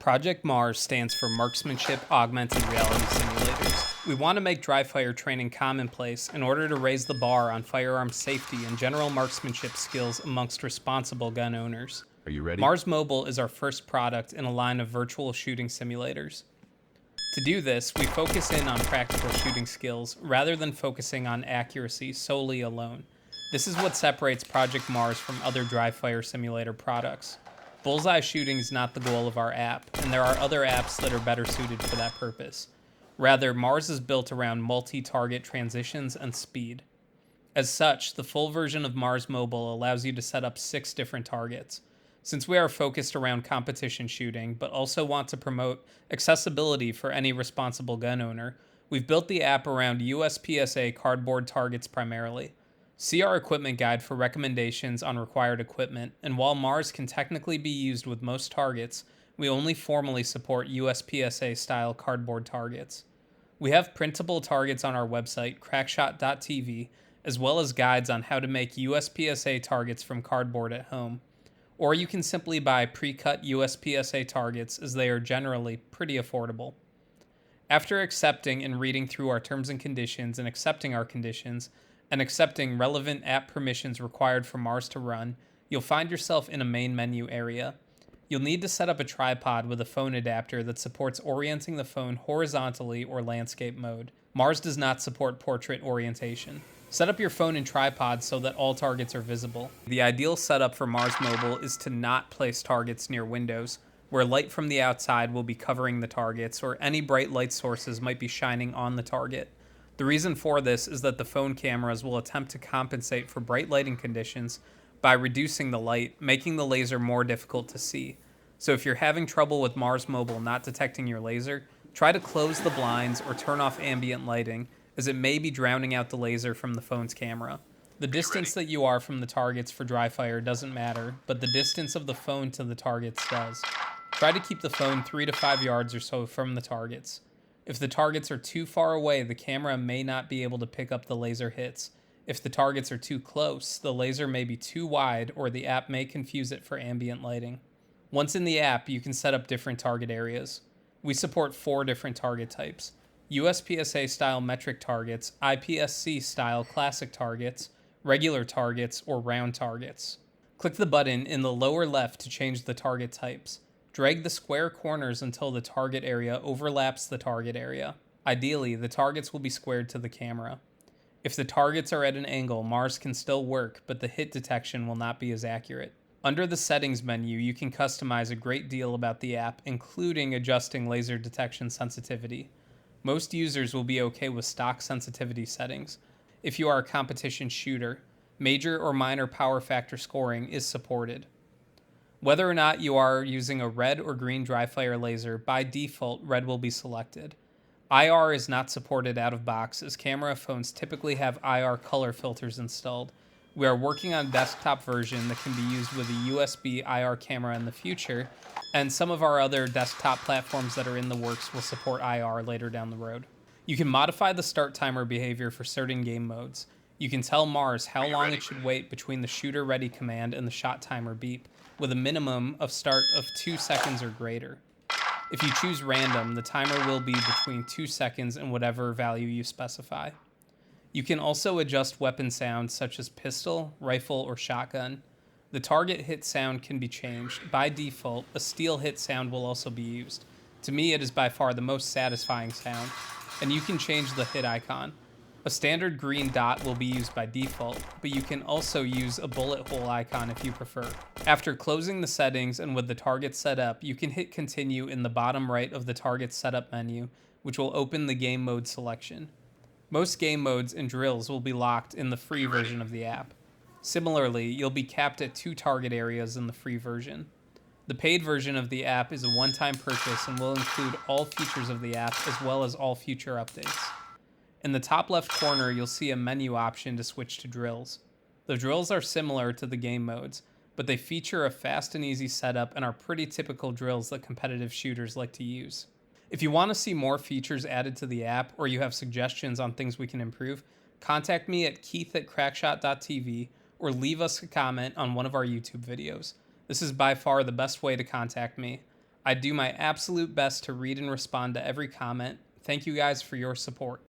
Project Mars stands for Marksmanship Augmented Reality Simulators. We want to make Dryfire training commonplace in order to raise the bar on firearm safety and general marksmanship skills amongst responsible gun owners. Are you ready? Mars Mobile is our first product in a line of virtual shooting simulators. To do this, we focus in on practical shooting skills rather than focusing on accuracy solely alone. This is what separates Project Mars from other Dryfire simulator products. Bullseye shooting is not the goal of our app, and there are other apps that are better suited for that purpose. Rather, Mars is built around multi-target transitions and speed. As such, the full version of Mars Mobile allows you to set up 6 different targets. Since we are focused around competition shooting, but also want to promote accessibility for any responsible gun owner, we've built the app around USPSA cardboard targets primarily. See our equipment guide for recommendations on required equipment, and while Mars can technically be used with most targets, we only formally support USPSA-style cardboard targets. We have printable targets on our website, crackshot.tv, as well as guides on how to make USPSA targets from cardboard at home. Or you can simply buy pre-cut USPSA targets, as they are generally pretty affordable. After accepting and reading through our terms and conditions and accepting our conditions, and accepting relevant app permissions required for Mars to run, you'll find yourself in a main menu area. You'll need to set up a tripod with a phone adapter that supports orienting the phone horizontally or landscape mode. Mars does not support portrait orientation. Set up your phone and tripod so that all targets are visible. The ideal setup for Mars Mobile is to not place targets near windows, where light from the outside will be covering the targets, or any bright light sources might be shining on the target. The reason for this is that the phone cameras will attempt to compensate for bright lighting conditions by reducing the light, making the laser more difficult to see. So if you're having trouble with Mars Mobile not detecting your laser, try to close the blinds or turn off ambient lighting, as it may be drowning out the laser from the phone's camera. The distance that you are from the targets for Dryfire doesn't matter, but the distance of the phone to the targets does. Try to keep the phone 3 to 5 yards or so from the targets. If the targets are too far away, the camera may not be able to pick up the laser hits. If the targets are too close, the laser may be too wide, or the app may confuse it for ambient lighting. Once in the app, you can set up different target areas. We support 4 different target types: USPSA-style metric targets, IPSC-style classic targets, regular targets, or round targets. Click the button in the lower left to change the target types. Drag the square corners until the target area overlaps the target area. Ideally, the targets will be squared to the camera. If the targets are at an angle, Mars can still work, but the hit detection will not be as accurate. Under the settings menu, you can customize a great deal about the app, including adjusting laser detection sensitivity. Most users will be okay with stock sensitivity settings. If you are a competition shooter, major or minor power factor scoring is supported. Whether or not you are using a red or green Dryfire laser, by default, red will be selected. IR is not supported out of box, as camera phones typically have IR color filters installed. We are working on a desktop version that can be used with a USB IR camera in the future, and some of our other desktop platforms that are in the works will support IR later down the road. You can modify the start timer behavior for certain game modes. You can tell Mars how long it should wait between the shooter ready command and the shot timer beep, with a minimum of start of 2 seconds or greater. If you choose random, the timer will be between 2 seconds and whatever value you specify. You can also adjust weapon sounds such as pistol, rifle, or shotgun. The target hit sound can be changed. By default, a steel hit sound will also be used. To me, it is by far the most satisfying sound, and you can change the hit icon. A standard green dot will be used by default, but you can also use a bullet hole icon if you prefer. After closing the settings and with the target set up, you can hit continue in the bottom right of the target setup menu, which will open the game mode selection. Most game modes and drills will be locked in the free version of the app. Similarly, you'll be capped at 2 target areas in the free version. The paid version of the app is a one-time purchase and will include all features of the app as well as all future updates. In the top left corner, you'll see a menu option to switch to drills. The drills are similar to the game modes, but they feature a fast and easy setup and are pretty typical drills that competitive shooters like to use. If you want to see more features added to the app, or you have suggestions on things we can improve, contact me at keith@crackshot.tv or leave us a comment on one of our YouTube videos. This is by far the best way to contact me. I do my absolute best to read and respond to every comment. Thank you guys for your support.